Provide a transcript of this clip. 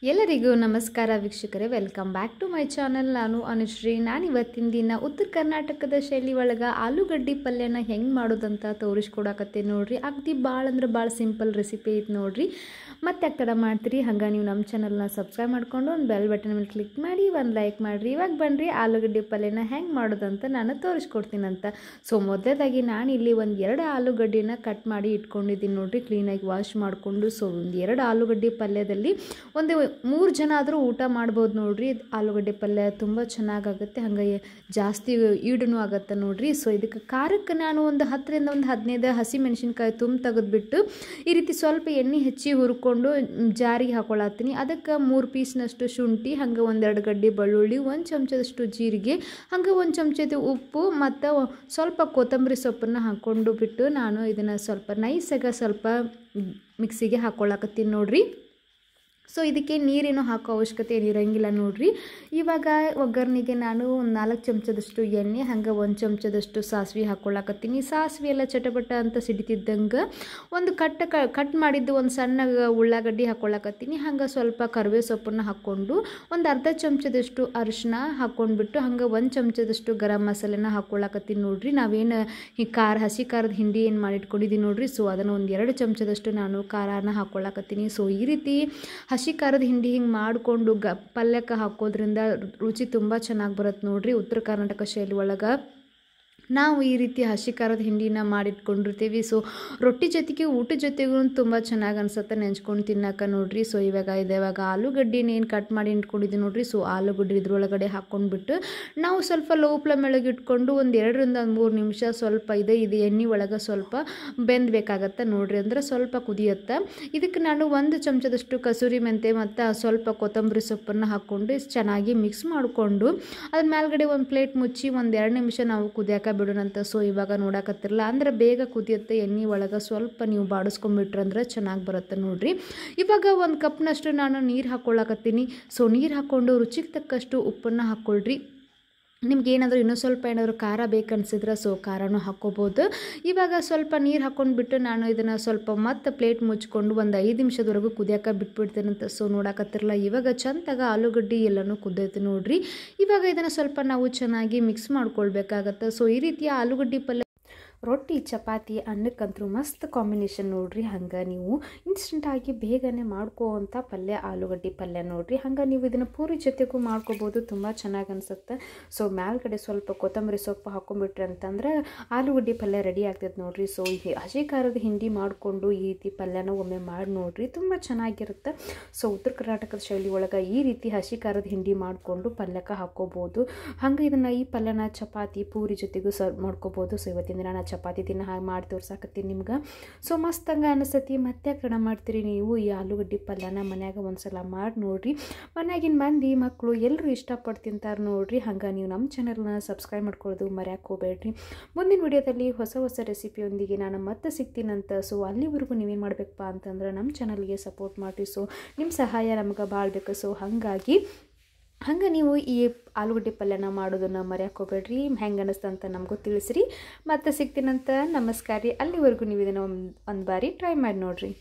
ಎಲ್ಲರಿಗೂ ನಮಸ್ಕಾರ ವೀಕ್ಷಕರೇ, welcome back to my channel. ನಾನು ಅನುಶ್ರೀ. ನಾನು ಇವತ್ತಿನ ದಿನ ಉತ್ತರ ಕರ್ನಾಟಕದ ಶೈಲಿ ಒಳಗೆ ಆಲೂಗಡ್ಡೆ ಪಲ್ಯನ ಹೆಂಗೆ ಮಾಡೋದಂತ ತೋರಿಸ್ಕೊಡಕತ್ತೆ ನೋಡ್ರಿ. ಅಗದಿ ಭಾಳ ಅಂದ್ರೆ ಭಾಳ ಸಿಂಪಲ್ ರೆಸಿಪಿ ಐತೆ ನೋಡ್ರಿ. ಮತ್ತೆ ಯಾಕೆ ಮಾಡ್ತೀರಿ, ಹಂಗೆ ನೀವು ನಮ್ಮ ಚಾನಲ್ನ ಸಬ್ಸ್ಕ್ರೈಬ್ ಮಾಡಿಕೊಂಡು ಒಂದು ಬೆಲ್ ಬಟನ್ ಮೇಲೆ ಕ್ಲಿಕ್ ಮಾಡಿ ಒಂದು ಲೈಕ್ ಮಾಡಿರಿ. ಇವಾಗ ಬನ್ನಿರಿ ಆಲೂಗಡ್ಡೆ ಪಲ್ಯನ ಹೆಂಗೆ ಮಾಡೋದಂತ ನಾನು ತೋರಿಸ್ಕೊಡ್ತೀನಂತ. ಸೊ ಮೊದಲೇದಾಗಿ ನಾನು ಇಲ್ಲಿ ಒಂದು 2 ಆಲೂಗಡ್ಡೆನ ಕಟ್ ಮಾಡಿ ಇಟ್ಕೊಂಡಿದ್ದೀನಿ ನೋಡ್ರಿ, ಕ್ಲೀನಾಗಿ ವಾಶ್ ಮಾಡಿಕೊಂಡು. ಸೊ ಒಂದು 2 ಆಲೂಗಡ್ಡೆ ಪಲ್ಯದಲ್ಲಿ ಒಂದು 3 ಜನ ಆದರೂ ಊಟ ಮಾಡ್ಬೋದು ನೋಡ್ರಿ. ಆಲೂಗಡ್ಡೆ ಪಲ್ಯ ತುಂಬ ಚೆನ್ನಾಗಾಗುತ್ತೆ, ಹಾಗೆ ಜಾಸ್ತಿ ಈಡೂ ಆಗುತ್ತೆ ನೋಡ್ರಿ. ಸೊ ಇದಕ್ಕೆ ಖಾರಕ್ಕೆ ನಾನು ಒಂದು 10ರಿಂದ 15 ಹಸಿಮೆಣ್ಸಿನ್ಕಾಯಿ ತೆಗೆದುಬಿಟ್ಟು ಈ ರೀತಿ ಸ್ವಲ್ಪ ಎಣ್ಣೆ ಹೆಚ್ಚಿ ಹುರ್ಕೊಂಡು ಜಾರಿಗೆ ಹಾಕೊಳತ್ತೀನಿ. ಅದಕ್ಕೆ 3 ಪೀಸ್ನಷ್ಟು ಶುಂಠಿ, ಹಾಗೆ 1-2 ಗಡ್ಡೆ ಬೆಳ್ಳುಳ್ಳಿ, 1 ಚಮಚದಷ್ಟು ಜೀರಿಗೆ, ಹಾಗೆ 1 ಚಮಚದ ಉಪ್ಪು ಮತ್ತು ಸ್ವಲ್ಪ ಕೊತ್ತಂಬರಿ ಸೊಪ್ಪನ್ನು ಹಾಕ್ಕೊಂಡು ಬಿಟ್ಟು ನಾನು ಇದನ್ನು ಸ್ವಲ್ಪ ನೈಸಾಗಿ ಸ್ವಲ್ಪ ಮಿಕ್ಸಿಗೆ ಹಾಕ್ಕೊಳಕತ್ತೀನಿ ನೋಡ್ರಿ. ಸೊ ಇದಕ್ಕೆ ನೀರೇನು ಹಾಕೋ ಅವಶ್ಯಕತೆ ಏನಿರಂಗಿಲ್ಲ ನೋಡ್ರಿ. ಇವಾಗ ಒಗ್ಗರಣೆಗೆ ನಾನು ಒಂದು 4 ಚಮಚದಷ್ಟು ಎಣ್ಣೆ, ಹಾಗೆ 1 ಚಮಚದಷ್ಟು ಸಾಸಿವೆ ಹಾಕ್ಕೊಳಕತ್ತೀನಿ. ಸಾಸಿವೆ ಎಲ್ಲ ಚಟಪಟ ಅಂತ ಸಿಡಿತಿದ್ದಂಗೆ ಒಂದು ಕಟ್ ಮಾಡಿದ್ದು ಒಂದು ಸಣ್ಣ ಉಳ್ಳಾಗಡ್ಡಿ ಹಾಕ್ಕೊಳಕತ್ತೀನಿ. ಹಾಗೆ ಸ್ವಲ್ಪ ಕರಿಬೇವು ಸೊಪ್ಪನ್ನು ಹಾಕ್ಕೊಂಡು ಒಂದು ಅರ್ಧ ಚಮಚದಷ್ಟು ಅರಿಶಿನ ಹಾಕ್ಕೊಂಡ್ಬಿಟ್ಟು ಹಾಗೆ 1 ಚಮಚದಷ್ಟು ಗರಂ ಮಸಾಲೆನ ಹಾಕ್ಕೊಳಕತ್ತೀನಿ ನೋಡ್ರಿ. ನಾವೇನು ಈ ಹಸಿ ಖಾರದ ಹಿಂಡಿ ಏನು ಮಾಡಿಟ್ಕೊಂಡಿದ್ದೀನಿ ನೋಡ್ರಿ. ಸೊ ಅದನ್ನು ಒಂದು 2 ಚಮಚದಷ್ಟು ನಾನು ಖಾರನ ಹಾಕ್ಕೊಳಕತ್ತೀನಿ. ಸೊ ಈ ರೀತಿ ಹಸಿ ಖಾರದ ಹಿಂಡಿ ಹಿಂಗೆ ಮಾಡಿಕೊಂಡು ಪಲ್ಯಕ್ಕೆ ಹಾಕೋದ್ರಿಂದ ರುಚಿ ತುಂಬ ಚೆನ್ನಾಗಿ ಬರುತ್ತೆ ನೋಡ್ರಿ. ಉತ್ತರ ಕರ್ನಾಟಕ ಶೈಲಿ ಒಳಗೆ ನಾವು ಈ ರೀತಿ ಹಸಿ ಖಾರದ ಹಿಂಡಿನ ಮಾಡಿಟ್ಕೊಂಡಿರ್ತೀವಿ. ಸೊ ರೊಟ್ಟಿ ಜೊತೆಗೆ ಊಟದ ಜೊತೆಗೂ ತುಂಬ ಚೆನ್ನಾಗಿ ಅನ್ಸುತ್ತೆ ನೆಂಚ್ಕೊಂಡು ತಿನ್ನೋಕೆ ನೋಡ್ರಿ. ಸೊ ಇವಾಗ ಆಲೂಗಡ್ಡಿನ ಏನು ಕಟ್ ಮಾಡಿ ಇಟ್ಕೊಂಡಿದ್ದೀವಿ ನೋಡ್ರಿ. ಸೊ ಆಲೂಗಡ್ಡೆ ಇದ್ರೊಳಗಡೆ ಹಾಕ್ಕೊಂಡ್ಬಿಟ್ಟು ನಾವು ಸ್ವಲ್ಪ ಲೋ ಫ್ಲೇಮ್ ಒಳಗೆ ಇಟ್ಕೊಂಡು ಒಂದು 2ರಿಂದ 3 ನಿಮಿಷ ಸ್ವಲ್ಪ ಇದು ಎಣ್ಣೆ ಒಳಗೆ ಸ್ವಲ್ಪ ಬೆಂದಬೇಕಾಗತ್ತೆ ನೋಡ್ರಿ, ಅಂದರೆ ಸ್ವಲ್ಪ ಕುದಿಯುತ್ತೆ. ಇದಕ್ಕೆ ನಾನು 1 ಚಮಚದಷ್ಟು ಕಸೂರಿ ಮೆಂತೆ ಮತ್ತು ಸ್ವಲ್ಪ ಕೊತ್ತಂಬರಿ ಸೊಪ್ಪನ್ನು ಹಾಕ್ಕೊಂಡು ಚೆನ್ನಾಗಿ ಮಿಕ್ಸ್ ಮಾಡಿಕೊಂಡು ಅದ್ರ ಮೇಲ್ಗಡೆ ಒಂದು ಪ್ಲೇಟ್ ಮುಚ್ಚಿ ಒಂದು 2 ನಿಮಿಷ ನಾವು ಕುದಿಯೋಕೆ ಬಿಡೋಣಂತ. ಸೊ ಇವಾಗ ನೋಡಕತ್ತಿರಲ್ಲ ಅಂದ್ರೆ ಬೇಗ ಕುದಿಯುತ್ತೆ. ಎಣ್ಣೆ ಒಳಗೆ ಸ್ವಲ್ಪ ನೀವು ಬಾಡಿಸ್ಕೊಂಡ್ಬಿಟ್ರಂದ್ರೆ ಚೆನ್ನಾಗಿ ಬರುತ್ತೆ ನೋಡ್ರಿ. ಇವಾಗ 1 ಕಪ್ನಷ್ಟು ನಾನು ನೀರು ಹಾಕ್ಕೊಳಕತ್ತೀನಿ. ಸೊ ನೀರು ಹಾಕ್ಕೊಂಡು ರುಚಿಗೆ ತಕ್ಕಷ್ಟು ಉಪ್ಪನ್ನು ಹಾಕ್ಕೊಳ್ರಿ. ನಿಮ್ಗೆ ಇನ್ನೂ ಸ್ವಲ್ಪ ಖಾರ ಬೇಕನ್ಸಿದ್ರೆ ಸೊ ಖಾರನೂ ಹಾಕ್ಕೋಬೋದು. ಇವಾಗ ಸ್ವಲ್ಪ ನೀರು ಹಾಕ್ಕೊಂಡ್ಬಿಟ್ಟು ನಾನು ಇದನ್ನು ಸ್ವಲ್ಪ ಮತ್ತೆ ಪ್ಲೇಟ್ ಮುಚ್ಕೊಂಡು ಒಂದು 5 ನಿಮಿಷದವರೆಗೂ ಕುದಿಯೋಕೆ ಬಿಟ್ಬಿಡ್ತೀನಂತ. ಸೊ ನೋಡಕತ್ತಿರಲ್ಲ ಇವಾಗ ಚಂದಾಗ ಆಲೂಗಡ್ಡೆ ಎಲ್ಲನೂ ಕುದ್ದೈತೆ ನೋಡ್ರಿ. ಇವಾಗ ಇದನ್ನು ಸ್ವಲ್ಪ ನಾವು ಚೆನ್ನಾಗಿ ಮಿಕ್ಸ್ ಮಾಡ್ಕೊಳ್ಬೇಕಾಗತ್ತೆ. ಸೊ ಈ ರೀತಿಯ ಆಲೂಗಡ್ಡೆ ಪಲ್ಯ ರೊಟ್ಟಿ ಚಪಾತಿ ಅನ್ನಕ್ಕಂತೂ ಮಸ್ತ್ ಕಾಂಬಿನೇಷನ್ ನೋಡ್ರಿ. ಹಂಗೆ ನೀವು ಇನ್ಸ್ಟೆಂಟಾಗಿ ಬೇಗನೆ ಮಾಡ್ಕೋವಂಥ ಪಲ್ಯ ಆಲೂಗಡ್ಡೆ ಪಲ್ಯ ನೋಡ್ರಿ. ಹಂಗೆ ನೀವು ಇದನ್ನು ಪೂರಿ ಜೊತೆಗೂ ಮಾಡ್ಕೋಬೋದು, ತುಂಬ ಚೆನ್ನಾಗಿ ಅನಿಸುತ್ತೆ. ಸೊ ಮೇಲ್ಗಡೆ ಸ್ವಲ್ಪ ಕೊತ್ತಂಬರಿ ಸೊಪ್ಪು ಹಾಕ್ಕೊಂಡ್ಬಿಟ್ರಿ ಅಂತಂದ್ರೆ ಆಲೂಗಡ್ಡೆ ಪಲ್ಯ ರೆಡಿ ಆಗ್ತದೆ ನೋಡ್ರಿ. ಸೊ ಈ ಹಸಿ ಖಾರದ ಹಿಂಡಿ ಮಾಡಿಕೊಂಡು ಈ ರೀತಿ ಪಲ್ಯನ ಒಮ್ಮೆ ಮಾಡಿ ನೋಡ್ರಿ, ತುಂಬ ಚೆನ್ನಾಗಿರುತ್ತೆ. ಸೊ ಉತ್ತರ ಕರ್ನಾಟಕದ ಶೈಲಿ ಒಳಗೆ ಈ ರೀತಿ ಹಸಿ ಖಾರದ ಹಿಂಡಿ ಮಾಡಿಕೊಂಡು ಪಲ್ಯಕ್ಕೆ ಹಾಕ್ಕೋಬೋದು. ಹಂಗೆ ಈ ಪಲ್ಯನ ಚಪಾತಿ ಪೂರಿ ಜೊತೆಗೂ ಸರ್ವ್ ಮಾಡ್ಕೋಬೋದು. ಸೊ ಇವತ್ತಿನ ದಿನ ಚಪಾತಿ ದಿನ ಹಾಗೆ ಮಾಡಿ ತೋರ್ಸಾಕತ್ತೀನಿ ನಿಮ್ಗೆ. ಸೊ ಮಸ್ತ್ ಹಂಗೆ ಅನಿಸ್ತತಿ. ಮತ್ತೆ ಕಣ ಮಾಡ್ತೀರಿ ನೀವು ಈ ಆಲೂಗಡ್ಡೆ ಪಲ್ಯನ ಮನ್ಯಾಗ ಒಂದ್ಸಲ ಮಾಡಿ ನೋಡ್ರಿ. ಮನ್ಯಾಗಿನ ಮಂದಿ ಮಕ್ಕಳು ಎಲ್ಲರೂ ಇಷ್ಟಪಟ್ಟು ತಿಂತಾರೆ ನೋಡ್ರಿ. ಹಂಗೆ ನೀವು ನಮ್ಮ ಚಾನಲ್ನ ಸಬ್ಸ್ಕ್ರೈಬ್ ಮಾಡ್ಕೊಳ್ಳೋದು ಮರ್ಯಾಕೆ ಹೋಗಬೇಡ್ರಿ. ಮುಂದಿನ ವಿಡಿಯೋದಲ್ಲಿ ಹೊಸ ರೆಸಿಪಿಯೊಂದಿಗೆ ನಾನು ಮತ್ತೆ ಸಿಗ್ತೀನಂತ. ಸೊ ಅಲ್ಲಿವರೆಗೂ ನೀವೇನು ಮಾಡಬೇಕಪ್ಪ ಅಂತಂದ್ರೆ ನಮ್ಮ ಚಾನಲ್ಗೆ ಸಪೋರ್ಟ್ ಮಾಡಿ. ಸೊ ನಿಮ್ಮ ಸಹಾಯ ನಮ್ಗೆ ಭಾಳ ಬೇಕು. ಸೊ ಹಂಗೆ ನೀವು ಈ ಆಲೂಗಡ್ಡೆ ಪಲ್ಯನ ಮಾಡೋದನ್ನು ಮರ್ಯಾಕೆ ಹೋಗಬೇಡ್ರಿ. ಹೆಂಗೆ ಅನ್ನಿಸ್ತಂತ ನಮಗೂ ತಿಳಿಸ್ರಿ. ಮತ್ತೆ ಸಿಗ್ತೀನಂತ. ನಮಸ್ಕಾರ ರೀ. ಅಲ್ಲಿವರೆಗೂ ನೀವು ಇದನ್ನು ಒಂದು ಬಾರಿ ಟ್ರೈ ಮಾಡಿ ನೋಡಿರಿ.